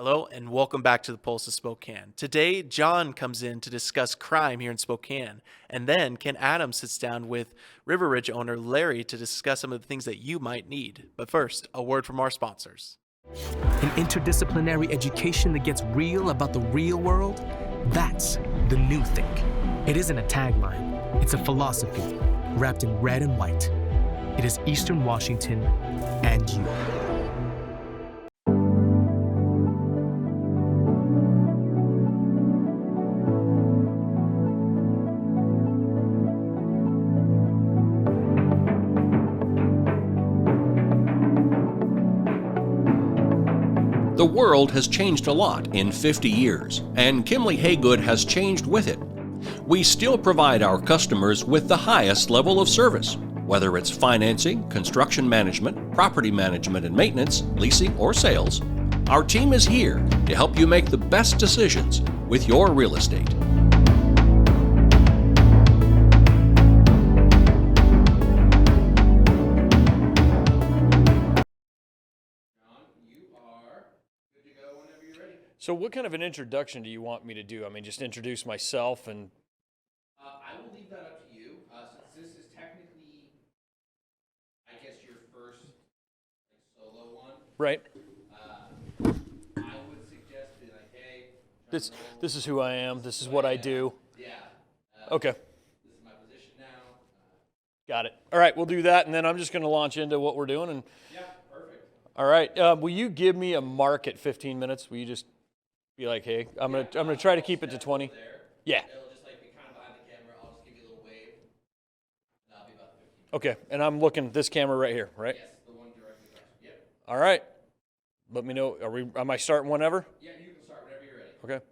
Hello and welcome back to the Pulse of Spokane. Today, John comes in to discuss crime here in Spokane, and then Ken Adams sits down with River Ridge owner Larry to discuss some of the things that you might need. But first, a word from our sponsors. An interdisciplinary education that gets real about the real world? That's the new thing. It isn't a tagline, it's a philosophy wrapped in red and white. It is Eastern Washington and you. The world has changed a lot in 50 years, and Kimley Haygood has changed with it. We still provide our customers with the highest level of service, whether it's financing, construction management, property management and maintenance, leasing, or sales. Our team is here to help you make the best decisions with your real estate. So what kind of an introduction do you want me to do? I mean, just introduce myself and... I will leave that up to you, since this is technically, I guess, your first solo one. Right. I would suggest be like, hey, This is who I am. This is what I do. Yeah. Okay. This is my position now. Got it. All right, we'll do that, and then I'm just going to launch into what we're doing. And Yeah, perfect. all right, will you give me a mark at 15 minutes? Will you just be like, hey, I'm gonna try to keep it to 20. There. Yeah. It'll just be kind of behind the camera. I'll just give you a little wave. And that'll be about 15 minutes. Okay, and I'm looking at this camera right here, right? Yes, the one directly across. Yep. All right. Let me know. Am I starting whenever? Yeah, you can start whenever you're ready. Okay.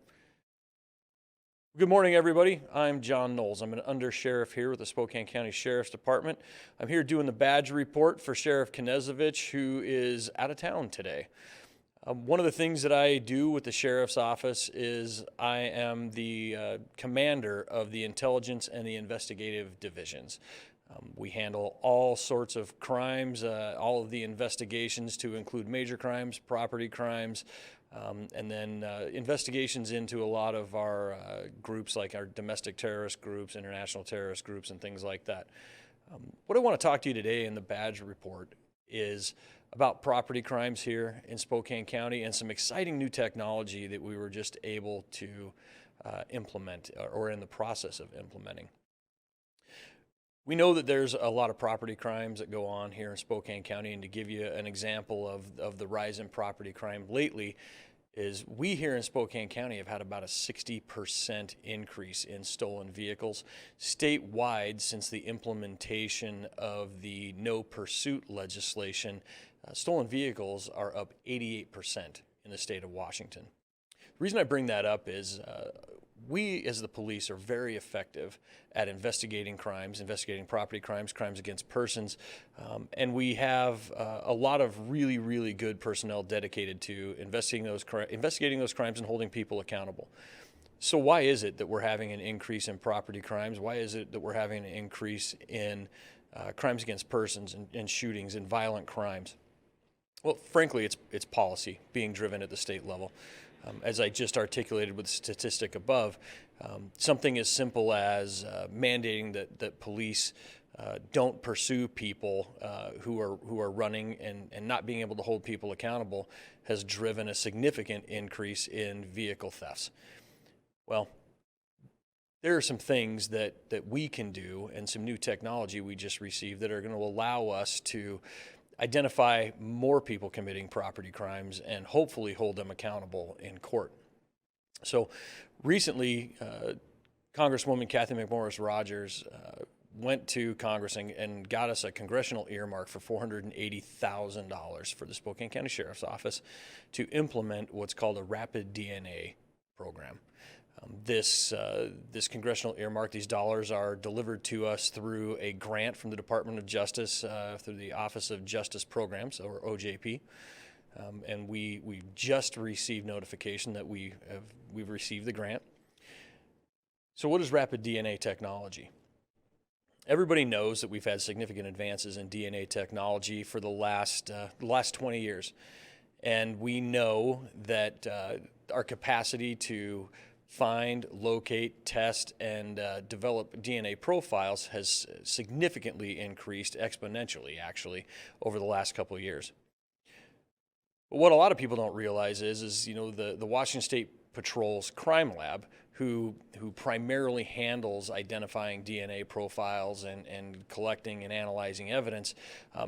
Good morning, everybody. I'm John Knowles. I'm an undersheriff here with the Spokane County Sheriff's Department. I'm here doing the badge report for Sheriff Knezovich, who is out of town today. One of the things that I do with the Sheriff's Office is I am the commander of the Intelligence and the Investigative Divisions. We handle all sorts of crimes, all of the investigations to include major crimes, property crimes, and then investigations into a lot of our groups like our domestic terrorist groups, international terrorist groups, and things like that. What I want to talk to you today in the badge report is about property crimes here in Spokane County and some exciting new technology that we were just able to implement or in the process of implementing. We know that there's a lot of property crimes that go on here in Spokane County, and to give you an example of the rise in property crime lately is we here in Spokane County have had about a 60% increase in stolen vehicles. Statewide, since the implementation of the no pursuit legislation, stolen vehicles are up 88% in the state of Washington. The reason I bring that up is we as the police are very effective at investigating crimes, investigating property crimes, crimes against persons, and we have a lot of really, really good personnel dedicated to investigating those crimes and holding people accountable. So why is it that we're having an increase in property crimes? Why is it that we're having an increase in crimes against persons and shootings and violent crimes? Well, frankly, it's policy being driven at the state level. As I just articulated with the statistic above, something as simple as mandating that police don't pursue people who are running and not being able to hold people accountable has driven a significant increase in vehicle thefts. Well, there are some things that we can do and some new technology we just received that are going to allow us to identify more people committing property crimes and hopefully hold them accountable in court. So recently, Congresswoman Kathy McMorris Rogers went to Congress and got us a congressional earmark for $480,000 for the Spokane County Sheriff's Office to implement what's called a rapid DNA program. This congressional earmark, these dollars are delivered to us through a grant from the Department of Justice, through the Office of Justice Programs, or OJP. And we just received notification that we've received the grant. So what is rapid DNA technology? Everybody knows that we've had significant advances in DNA technology for the last 20 years. And we know that our capacity to find, locate, test, and develop DNA profiles has significantly increased exponentially, actually, over the last couple of years. But what a lot of people don't realize is the Washington State Patrol's crime lab, who primarily handles identifying DNA profiles and collecting and analyzing evidence,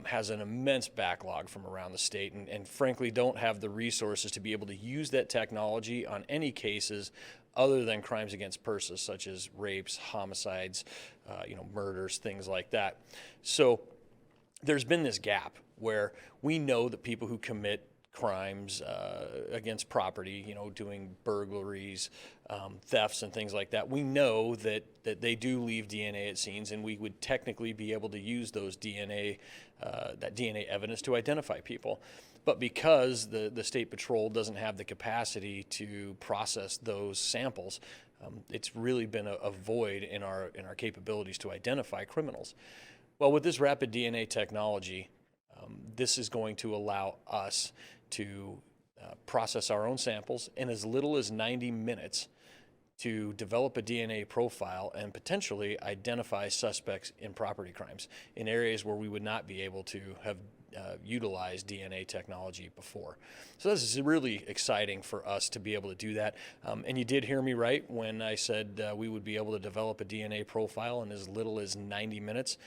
has an immense backlog from around the state, and frankly don't have the resources to be able to use that technology on any cases other than crimes against persons, such as rapes, homicides, murders, things like that. So there's been this gap where we know that people who commit crimes against property, doing burglaries, thefts and things like that, we know that they do leave DNA at scenes, and we would technically be able to use those that DNA evidence to identify people. But because the State Patrol doesn't have the capacity to process those samples, it's really been a void in our capabilities to identify criminals. Well, with this rapid DNA technology, this is going to allow us to process our own samples in as little as 90 minutes to develop a DNA profile and potentially identify suspects in property crimes in areas where we would not be able to have utilized DNA technology before. So this is really exciting for us to be able to do that. And you did hear me right when I said we would be able to develop a DNA profile in as little as 90 minutes.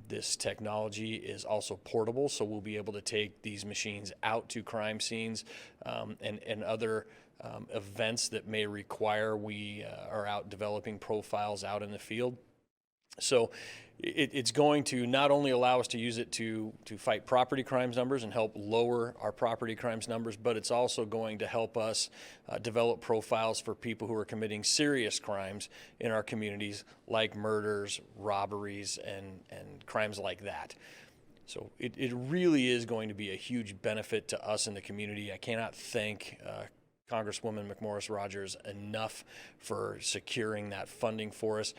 This technology is also portable, so we'll be able to take these machines out to crime scenes and other events that may require we are out developing profiles out in the field. So it's going to not only allow us to use it to fight property crimes numbers and help lower our property crimes numbers, but it's also going to help us develop profiles for people who are committing serious crimes in our communities, like murders, robberies, and crimes like that. So it really is going to be a huge benefit to us in the community. I cannot thank Congresswoman McMorris Rodgers enough for securing that funding for us.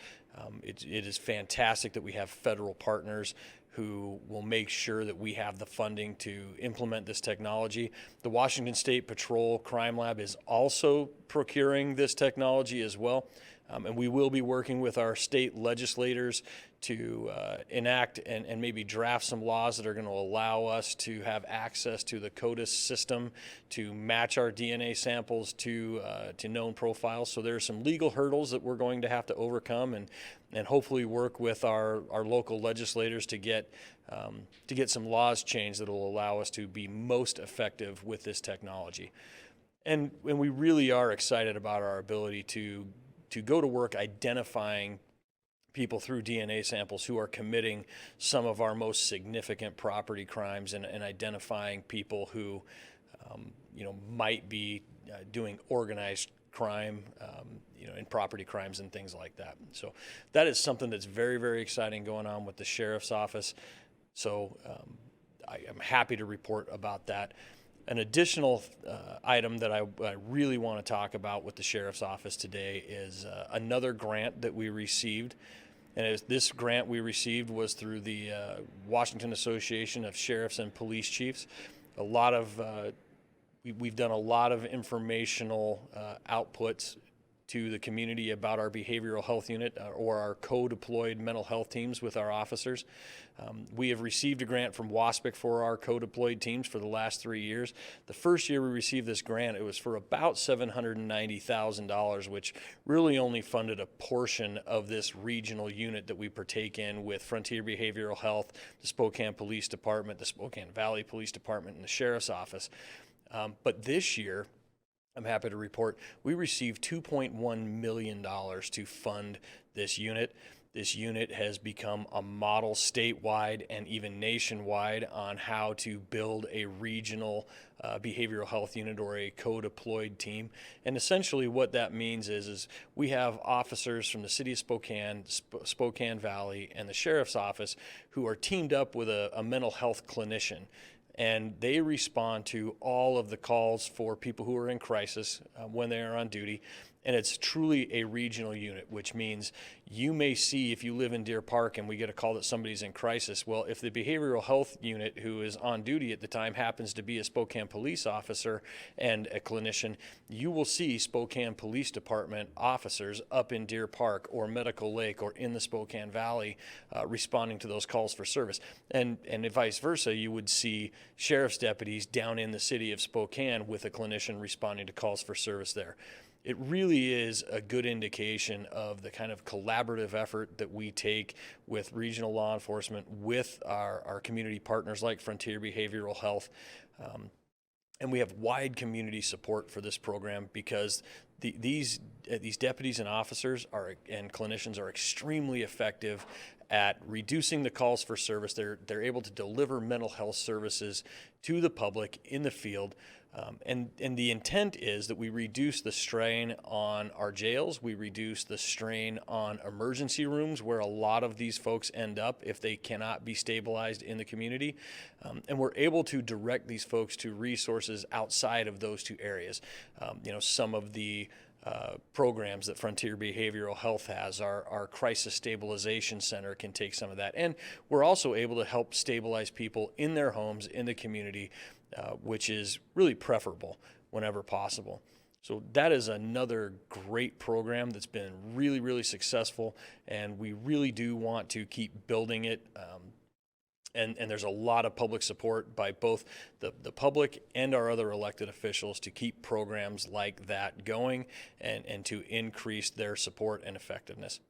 It is fantastic that we have federal partners who will make sure that we have the funding to implement this technology. The Washington State Patrol Crime Lab is also procuring this technology as well. And we will be working with our state legislators to enact and maybe draft some laws that are going to allow us to have access to the CODIS system to match our DNA samples to known profiles. So there are some legal hurdles that we're going to have to overcome and hopefully work with our local legislators to get some laws changed that will allow us to be most effective with this technology. And we really are excited about our ability to go to work identifying people through DNA samples who are committing some of our most significant property crimes and identifying people who, might be doing organized crime, in property crimes and things like that. So that is something that's very, very exciting going on with the Sheriff's Office. So I am happy to report about that. An additional item that I really want to talk about with the Sheriff's Office today is another grant that we received. And this grant we received was through the Washington Association of Sheriffs and Police Chiefs. We've done a lot of informational outputs to the community about our behavioral health unit or our co-deployed mental health teams with our officers. We have received a grant from WASPIC for our co-deployed teams for the last 3 years. The first year we received this grant, it was for about $790,000, which really only funded a portion of this regional unit that we partake in with Frontier Behavioral Health, the Spokane Police Department, the Spokane Valley Police Department, and the Sheriff's Office. But this year, I'm happy to report, we received $2.1 million to fund this unit. This unit has become a model statewide and even nationwide on how to build a regional behavioral health unit or a co-deployed team. And essentially what that means is we have officers from the city of Spokane, Spokane Valley, and the Sheriff's Office who are teamed up with a mental health clinician. and they respond to all of the calls for people who are in crisis when they are on duty. And it's truly a regional unit, which means you may see, if you live in Deer Park and we get a call that somebody's in crisis, well, if the behavioral health unit who is on duty at the time happens to be a Spokane police officer and a clinician, you will see Spokane Police Department officers up in Deer Park or Medical Lake or in the Spokane Valley responding to those calls for service. And vice versa, you would see sheriff's deputies down in the city of Spokane with a clinician responding to calls for service there. It really is a good indication of the kind of collaborative effort that we take with regional law enforcement, with our community partners like Frontier Behavioral Health. And we have wide community support for this program because these deputies and officers and clinicians are extremely effective at reducing the calls for service. They're able to deliver mental health services to the public in the field. And the intent is that we reduce the strain on our jails, we reduce the strain on emergency rooms where a lot of these folks end up if they cannot be stabilized in the community. And we're able to direct these folks to resources outside of those two areas. Some of the programs that Frontier Behavioral Health has, our Crisis Stabilization Center can take some of that. And we're also able to help stabilize people in their homes, in the community, which is really preferable whenever possible. So that is another great program that's been really, really successful, and we really do want to keep building it. And there's a lot of public support by both the public and our other elected officials to keep programs like that going and to increase their support and effectiveness.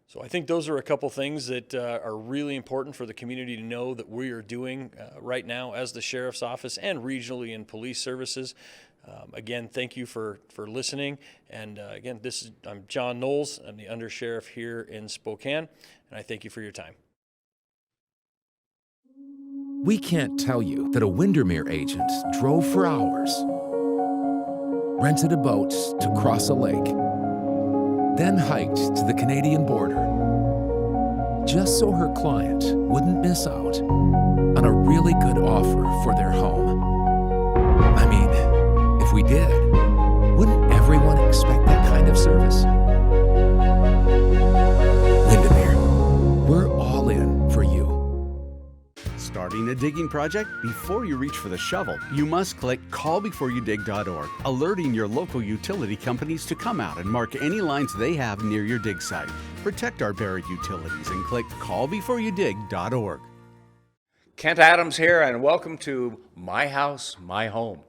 So I think those are a couple things that are really important for the community to know that we are doing right now as the Sheriff's Office and regionally in police services. Again, thank you for listening. And again, I'm John Knowles. I'm the Undersheriff here in Spokane, and I thank you for your time. We can't tell you that a Windermere agent drove for hours, rented a boat to cross a lake, then hiked to the Canadian border, just so her client wouldn't miss out on a really good offer for their home. I mean, if we did, wouldn't everyone expect that kind of service? Windermere, we're all in for you. Starting a digging project? Before you reach for the shovel, you must click callbeforeyoudig.org, alerting your local utility companies to come out and mark any lines they have near your dig site. Protect our buried utilities and click callbeforeyoudig.org. Kent Adams here, and welcome to My House, My Home.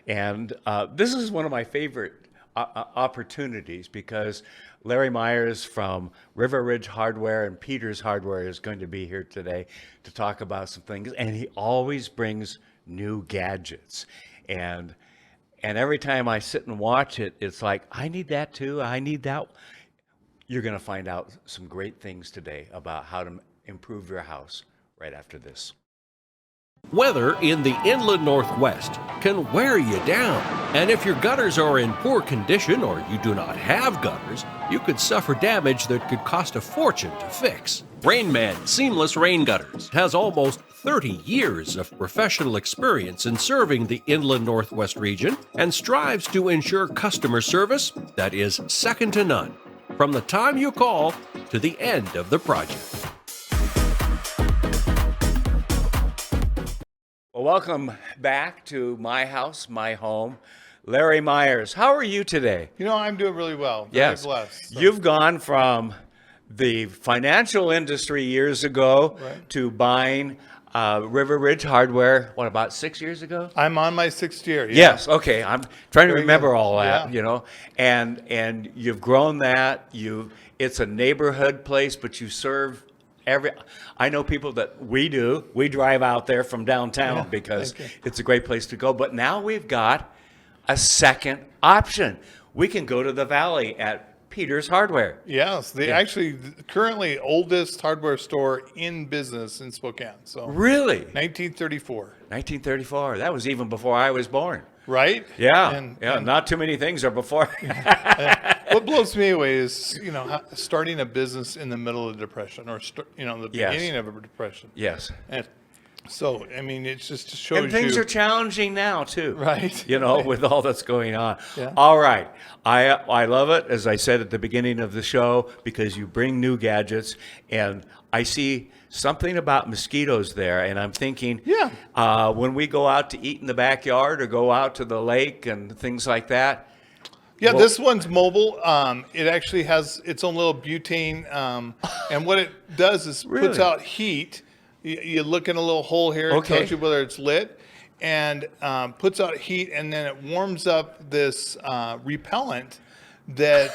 And this is one of my favorite opportunities because Larry Myers from River Ridge Hardware and Peters Hardware is going to be here today to talk about some things, and he always brings new gadgets. And every time I sit and watch it, it's like, I need that too, I need that. You're going to find out some great things today about how to improve your house right after this. Weather in the inland Northwest can wear you down. And if your gutters are in poor condition or you do not have gutters, you could suffer damage that could cost a fortune to fix. Rainman Seamless Rain Gutters has almost 30 years of professional experience in serving the inland Northwest region and strives to ensure customer service that is second to none, from the time you call to the end of the project. Well, welcome back to My House, My Home. Larry Myers, how are you today? You know, I'm doing really well. Very blessed. So. You've gone from the financial industry years ago to buying River Ridge Hardware, what, about 6 years ago? I'm on my 6th year. Yeah. Yes, okay. I'm trying to remember all that, you know. And you've grown that. It's a neighborhood place, but you serve I know people that we drive out there from downtown because it's a great place to go. But now we've got a second option. We can go to the valley at Peters Hardware. Yes, actually currently oldest hardware store in business in Spokane. So really? 1934. 1934. That was even before I was born. Right? Yeah. And not too many things are before. What blows me away is, starting a business in the middle of the Depression or, the beginning of a Depression. Yes. And So, I mean, it's just shows And things you. are challenging now too, Right. You know, with all that's going on. Yeah. All right, I love it, as I said at the beginning of the show, because you bring new gadgets, and I see something about mosquitoes there, and I'm thinking, Yeah. when we go out to eat in the backyard or go out to the lake and things like that. Yeah, Well- this one's mobile. It actually has its own little butane, and what it does is puts Really? out heat. You look in a little hole here. It Okay. tells you whether it's lit, and puts out heat, and then it warms up this repellent that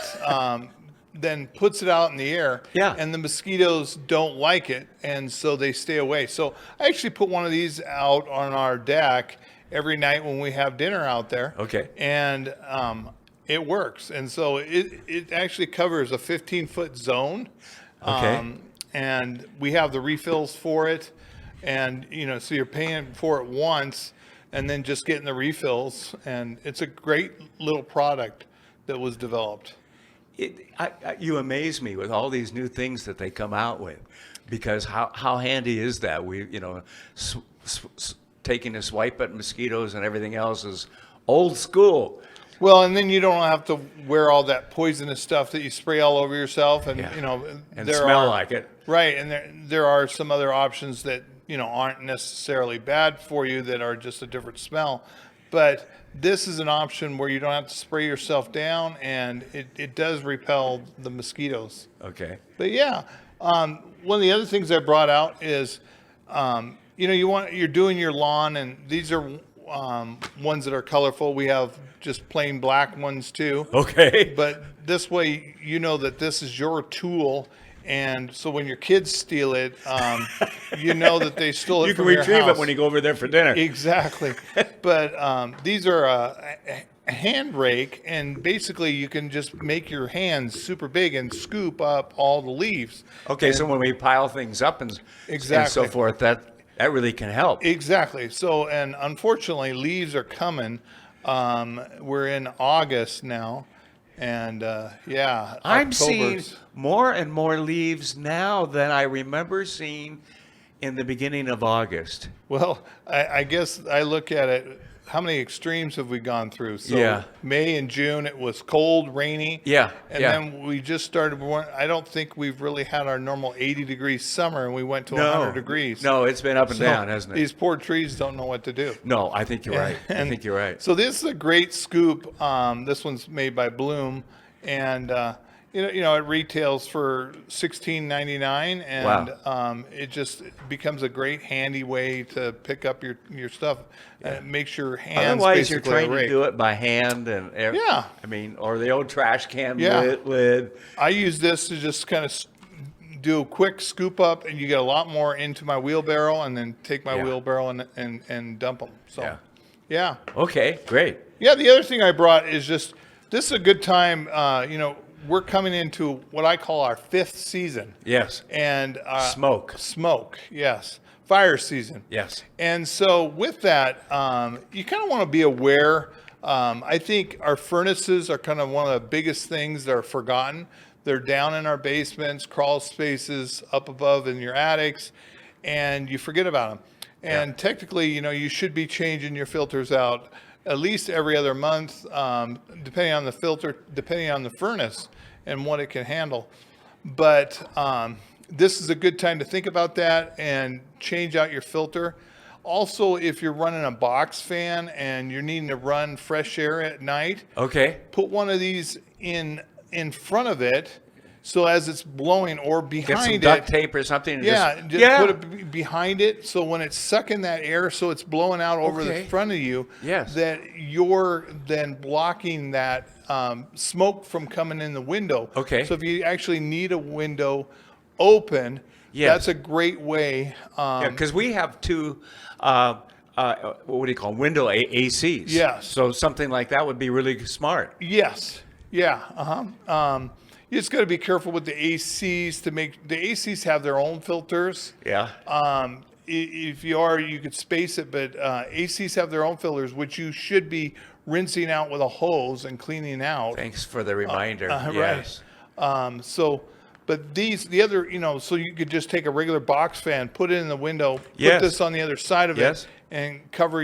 then puts it out in the air. Yeah. And the mosquitoes don't like it, and so they stay away. So I actually put one of these out on our deck every night when we have dinner out there. Okay. And it works. And so it actually covers a 15-foot zone. Okay. And we have the refills for it. And, you know, so you're paying for it once and then just getting the refills. And it's a great little product that was developed. You amaze me with all these new things that they come out with, because how handy is that? We, you know, taking a swipe at mosquitoes and everything else is old school. Well, and then you don't have to wear all that poisonous stuff that you spray all over yourself, and Yeah. you know, And smell like it. Right, and there are some other options that, you know, aren't necessarily bad for you, that are just a different smell. But this is an option where you don't have to spray yourself down, and it does repel the mosquitoes. Okay. But yeah, one of the other things I brought out is, you know, you're doing your lawn, and these are ones that are colorful. We have just plain black ones too. Okay. But this way, you know that this is your tool, and so when your kids steal it, you know that they stole it You can from your retrieve house. it when you go over there for dinner. Exactly. But these are a hand rake, and basically you can just make your hands super big and scoop up all the leaves. Okay, so when we pile things up and so Exactly. forth, that really can help. Exactly. So, and unfortunately, leaves are coming. We're in August now, and yeah, I'm seeing October's- more and more leaves now than I remember seeing in the beginning of August. Well, I guess I look at it. How many extremes have we gone through? So Yeah. May and June, it was cold, rainy. Yeah, And yeah. then we just started. I don't think we've really had our normal 80-degree summer, and we went to 100 degrees. No, it's been up and So down, hasn't it? These poor trees don't know what to do. No, I think you're right. I And think you're right. So this is a great scoop. This one's made by Bloom, and you know, it retails for $16.99, and it just becomes a great handy way to pick up your stuff. And it makes your hands Otherwise, you're basically a trying to rake. do it by hand, and Yeah. I mean, or the old trash can Yeah. lid. I use this to just kind of do a quick scoop up, and you get a lot more into my wheelbarrow, and then take my Yeah. wheelbarrow and dump them. So, Yeah. yeah. Okay, great. Yeah, the other thing I brought is just, this is a good time, you know, we're coming into what I call our 5th season. Yes. And Smoke. Yes. Fire season. Yes. And so with that, you kind of want to be aware. I think our furnaces are kind of one of the biggest things that are forgotten. They're down in our basements, crawl spaces, up above in your attics, and you forget about them. And technically, you know, you should be changing your filters out at least every other month, depending on the filter, depending on the furnace and what it can handle. But this is a good time to think about that and change out your filter. Also, if you're running a box fan and you're needing to run fresh air at night, Okay. put one of these in front of it, so as it's blowing, or Get behind some it. duct tape or something. And Yeah, Just, just put it behind it, so when it's sucking that air, so it's blowing out over the Okay. front of you, Yes. that you're then blocking that smoke from coming in the window. Okay. So if you actually need a window open, Yes. that's a great way. Yeah, because we have two, what do you call them? Window ACs. Yes. So something like that would be really smart. Yes. Yeah. You just got to be careful with the ACs to make the ACs have their own filters. Yeah. If you could space it, but ACs have their own filters, which you should be rinsing out with a hose and cleaning out. Thanks for the reminder. Right. Yes. So But the other, so you could just take a regular box fan, put it in the window, Yes. put this on the other side of Yes. it, and cover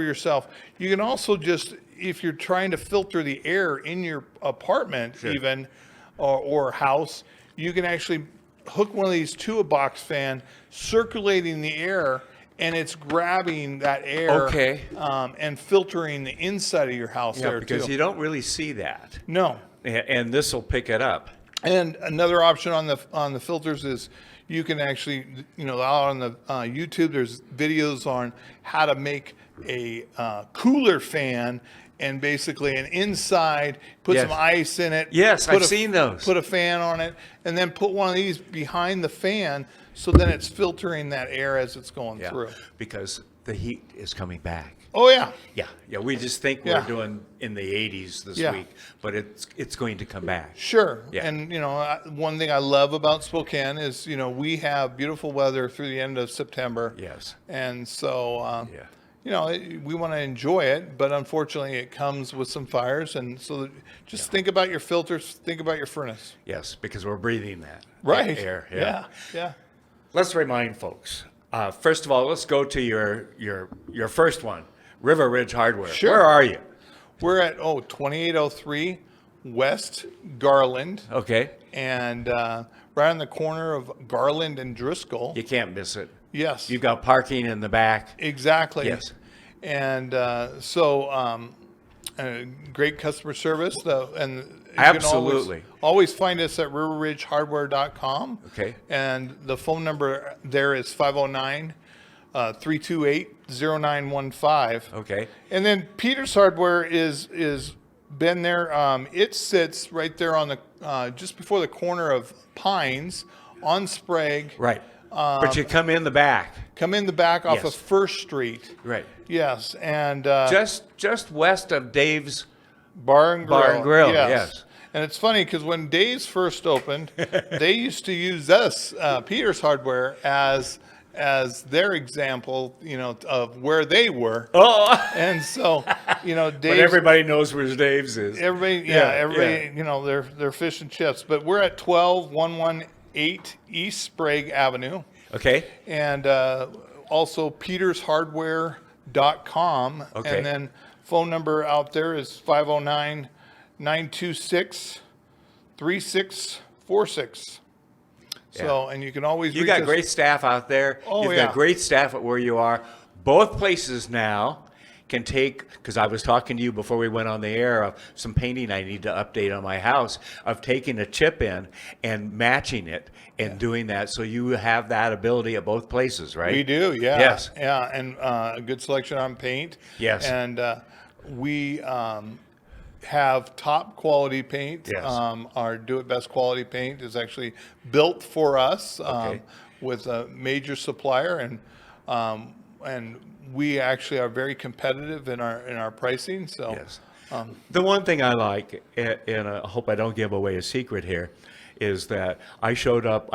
yourself. You can also just, if you're trying to filter the air in your apartment, even or house, you can actually hook one of these to a box fan, circulating the air, and it's grabbing that air, Okay. And filtering the inside of your house Yeah, there because too. you don't really see that. No. And this will pick it up. And another option on the filters is you can actually, out on the YouTube, there's videos on how to make a cooler fan, and basically an inside, put Yes. some ice in it. Yes, put I've seen those. Put a fan on it, and then put one of these behind the fan, so then it's filtering that air as it's going Yeah, through. because the heat is coming back. Oh yeah. Yeah. We just think Yeah. we're doing in the 80s this Yeah. week, but it's going to come back. Sure. Yeah. And, one thing I love about Spokane is, we have beautiful weather through the end of September. Yes. And so, Yeah. we want to enjoy it, but unfortunately it comes with some fires. And so just think about your filters, think about your furnace. Yes, because we're breathing that Right. air. Yeah. Yeah. Let's remind folks. First of all, let's go to your first one, River Ridge Hardware. Sure. Where are you? We're at, 2803 West Garland. Okay. And right on the corner of Garland and Driscoll. You can't miss it. Yes. You've got parking in the back. Exactly. Yes. And great customer service. And you Absolutely. can always find us at riverridgehardware.com. Okay. And the phone number there is 509-328-0915. Okay. And then Peter's Hardware is been there. It sits right there on the just before the corner of Pines on Sprague. Right. But you come in the back. Come in the back off Yes. of First Street. Right. Yes, and Just west of Dave's Bar and Grill. Bar and Grill, yes. And it's funny because when Dave's first opened, they used to use us, Peter's Hardware, as their example, of where they were. Oh. And so, Dave's. But everybody knows where Dave's is. Everybody, they're fish and chips. But we're at 12118 East Sprague Avenue. Okay. And also petershardware.com. Okay. And then phone number out there is 509-926-3646. So, and you can always You reach got us. great staff out there. Oh, You've yeah. got great staff at where you are. Both places now can take, because I was talking to you before we went on the air of some painting I need to update on my house, of taking a chip in and matching it and doing that. So you have that ability at both places, right? We do, yeah. Yes. Yeah, and a good selection on paint. Yes. And we have top quality paint. Yes. Our Do It Best quality paint is actually built for us Okay. with a major supplier, and we actually are very competitive in our pricing. So Yes. The one thing I like, and I hope I don't give away a secret here, is that I've shown up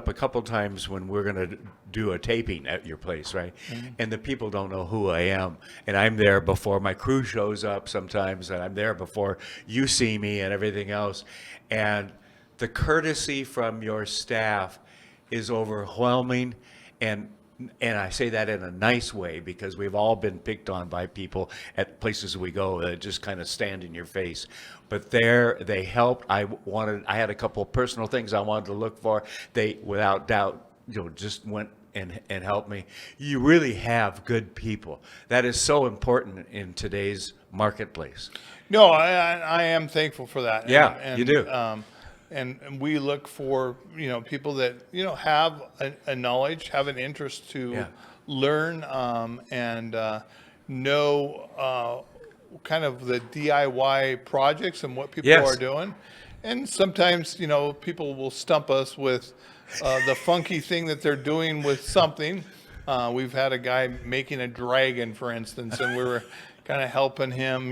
a couple times when we're going to do a taping at your place, right? Mm-hmm. And the people don't know who I am. And I'm there before my crew shows up sometimes, and I'm there before you see me and everything else. And the courtesy from your staff is overwhelming, and I say that in a nice way, because we've all been picked on by people at places we go that just kind of stand in your face. But there, they helped. I had a couple of personal things I wanted to look for. They, without doubt, just went and helped me. You really have good people. That is so important in today's marketplace. no, I am thankful for that. Yeah, you do. And we look for people that have a knowledge, have an interest to Yeah. learn, and know kind of the DIY projects and what people Yes. are doing. And sometimes people will stump us with the funky thing that they're doing with something. We've had a guy making a dragon, for instance, and we were kind of helping him,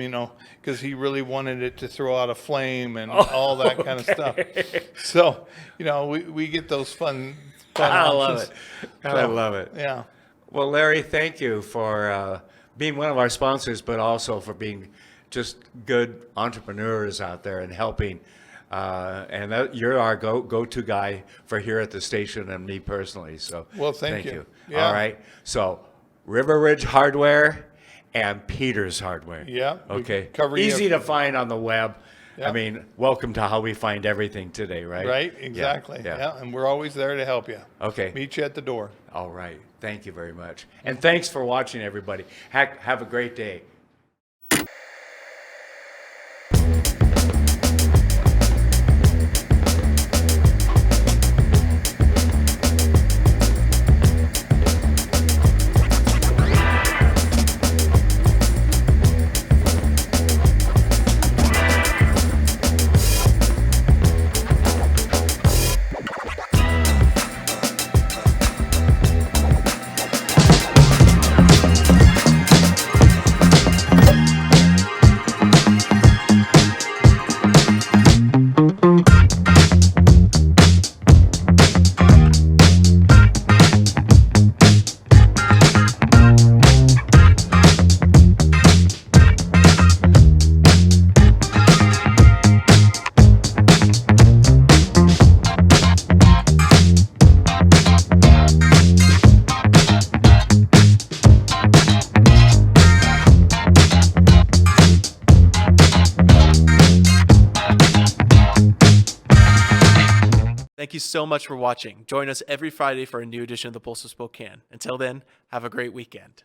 because he really wanted it to throw out a flame and all that kind of stuff. So, we get those fun I love options. it. I love it. Yeah. Well, Larry, thank you for being one of our sponsors, but also for being just good entrepreneurs out there and helping And you're our go-to guy for here at the station and me personally. So Well, thank you. Yeah. All right. So River Ridge Hardware and Peters Hardware. Yeah, we Okay. cover you. Easy to find on the web. Yeah. I mean, welcome to how we find everything today, right? Right, Yeah, exactly. Yeah. Yeah, and we're always there to help you. Okay. Meet you at the door. All right. Thank you very much. And thanks for watching, everybody. Have a great day. Thank you so much for watching. Join us every Friday for a new edition of the Pulse of Spokane. Until then, have a great weekend.